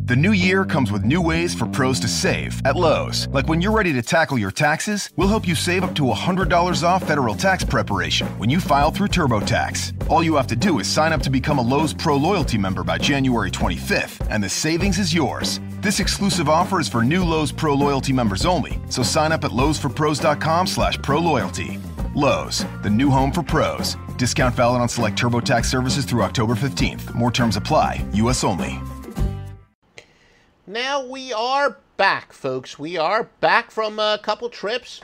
The new year comes with new ways for pros to save at Lowe's. Like when you're ready to tackle your taxes, we'll help you save up to $100 off federal tax preparation when you file through TurboTax. All you have to do is sign up to become a Lowe's Pro Loyalty member by January 25th, and the savings is yours. This exclusive offer is for new Lowe's Pro Loyalty members only, so sign up at lowesforpros.com/proloyalty. Lowe's, the new home for pros. Discount valid on select TurboTax services through October 15th. More terms apply. U.S. only. Now we are back, folks. We are back from a couple trips.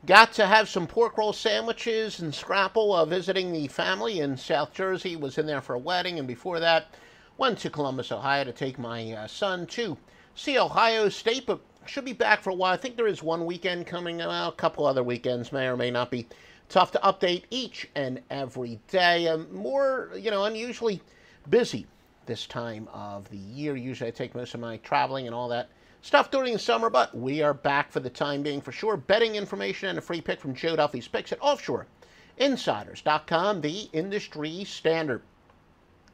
Got to have some pork roll sandwiches and scrapple visiting the family in South Jersey. Was in there for a wedding, and before that, went to Columbus, Ohio to take my son to see Ohio State, but should be back for a while. I think there is one weekend coming, a couple other weekends may or may not be. Tough to update each and every day. More, unusually busy this time of the year. Usually I take most of my traveling and all that stuff during the summer, but we are back for the time being for sure. Betting information and a free pick from Joe Duffy's Picks at OffshoreInsiders.com, the industry standard.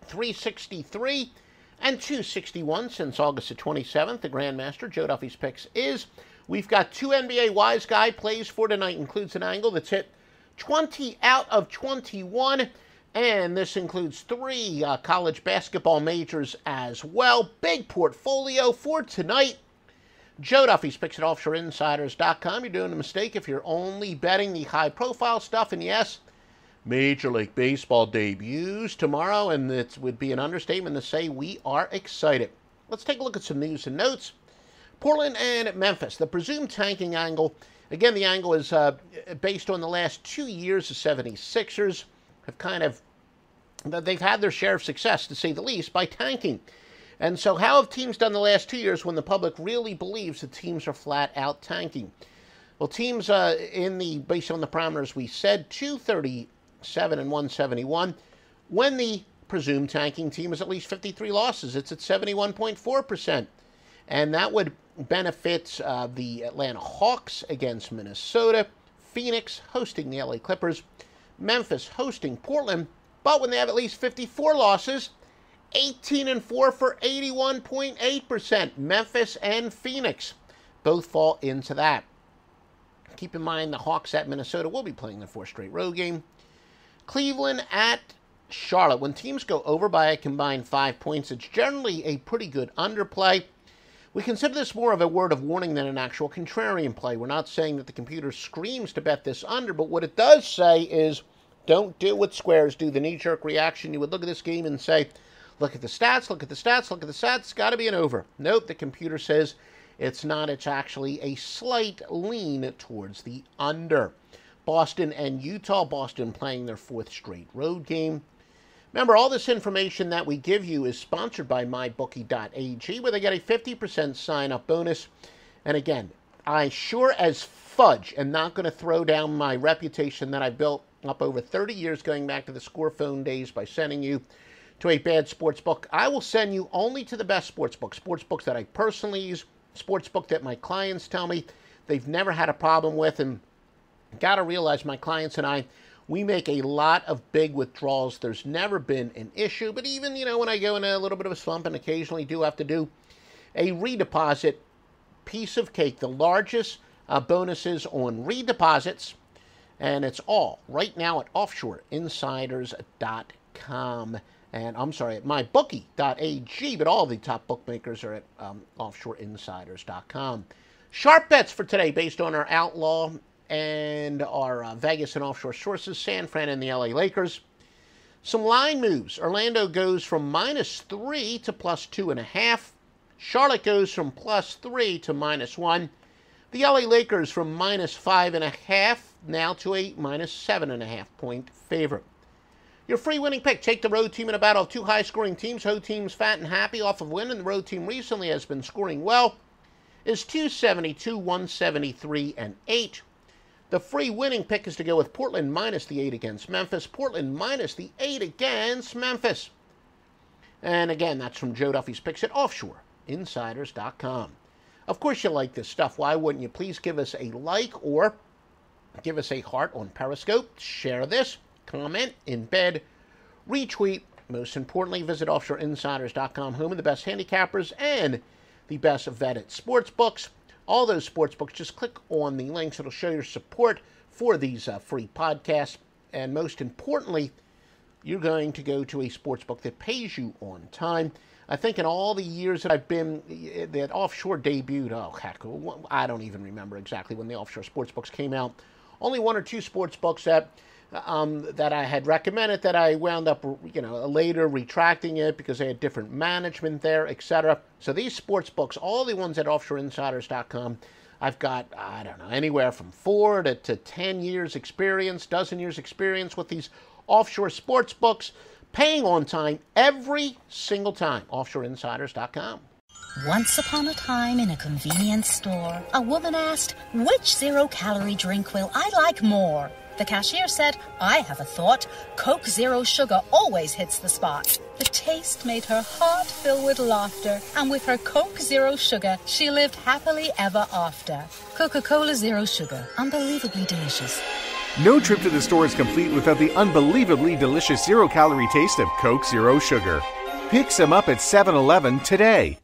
363 and 261 since August the 27th. The Grandmaster, Joe Duffy's Picks is. We've got two NBA Wise Guy plays for tonight. Includes an angle that's hit 20 out of 21. And this includes three college basketball majors as well. Big portfolio for tonight. Joe Duffy's Picks at OffshoreInsiders.com. You're doing a mistake if you're only betting the high-profile stuff. And yes, Major League Baseball debuts tomorrow, and it would be an understatement to say we are excited. Let's take a look at some news and notes. Portland and Memphis, the presumed tanking angle. Again, the angle is based on the last 2 years. The 76ers have they've had their share of success, to say the least, by tanking. And so how have teams done the last 2 years when the public really believes that teams are flat out tanking? Well, teams based on the parameters we said, 237 and 171. When the presumed tanking team is at least 53 losses, it's at 71.4%. And that would benefit the Atlanta Hawks against Minnesota, Phoenix hosting the LA Clippers, Memphis hosting Portland, but when they have at least 54 losses, 18 and 4 for 81.8%. Memphis and Phoenix both fall into that. Keep in mind the Hawks at Minnesota will be playing their fourth straight road game. Cleveland at Charlotte. When teams go over by a combined 5 points, it's generally a pretty good underplay. We consider this more of a word of warning than an actual contrarian play. We're not saying that the computer screams to bet this under, but what it does say is don't do what squares do, the knee-jerk reaction. You would look at this game and say, look at the stats, look at the stats, look at the stats, it's got to be an over. Nope, the computer says it's not. It's actually a slight lean towards the under. Boston and Utah. Boston playing their fourth straight road game. Remember, all this information that we give you is sponsored by MyBookie.ag, where they get a 50% sign-up bonus. And again, I sure as fudge am not going to throw down my reputation that I built up over 30 years going back to the Score Phone days by sending you to a bad sports book. I will send you only to the best sports books that I personally use, sports book that my clients tell me they've never had a problem with. And got to realize my clients and I, we make a lot of big withdrawals. There's never been an issue. But even, when I go in a little bit of a slump and occasionally do have to do a redeposit, piece of cake. The largest bonuses on redeposits. And it's all right now at OffshoreInsiders.com. And I'm sorry, at MyBookie.ag. But all the top bookmakers are at OffshoreInsiders.com. Sharp bets for today based on our Outlaw and our Vegas and offshore sources, San Fran and the LA Lakers. Some line moves. Orlando goes from -3 to +2.5. Charlotte goes from +3 to -1. The LA Lakers from -5.5 now to a -7.5 point favorite. Your free winning pick. Take the road team in a battle of two high-scoring teams. Home team's fat and happy off of win, and the road team recently has been scoring well. Is 272, 173, and 8. The free winning pick is to go with Portland minus the 8 against Memphis. Portland minus the 8 against Memphis. And again, that's from Joe Duffy's Picks at OffshoreInsiders.com. Of course you like this stuff. Why wouldn't you? Please give us a like or give us a heart on Periscope. Share this. Comment, embed, retweet, Most importantly, visit offshoreinsiders.com, home of the best handicappers and the best vetted sportsbooks. All those sportsbooks, just click on the links. It'll show your support for these free podcasts. And most importantly, you're going to go to a sportsbook that pays you on time. I think in all the years that I've been, that offshore debuted, oh heck, I don't even remember exactly when the offshore sportsbooks came out. Only one or two sportsbooks that I had recommended that I wound up, later retracting it because they had different management there, etc. So these sportsbooks, all the ones at offshoreinsiders.com, I've got, I don't know, anywhere from 4 to 10 years experience, dozen years experience with these offshore sports books, paying on time every single time. Offshoreinsiders.com. Once upon a time in a convenience store, a woman asked, "Which zero-calorie drink will I like more?" The cashier said, "I have a thought. Coke Zero Sugar always hits the spot." The taste made her heart fill with laughter, and with her Coke Zero Sugar, she lived happily ever after. Coca-Cola Zero Sugar, unbelievably delicious. No trip to the store is complete without the unbelievably delicious zero-calorie taste of Coke Zero Sugar. Pick some up at 7-Eleven today.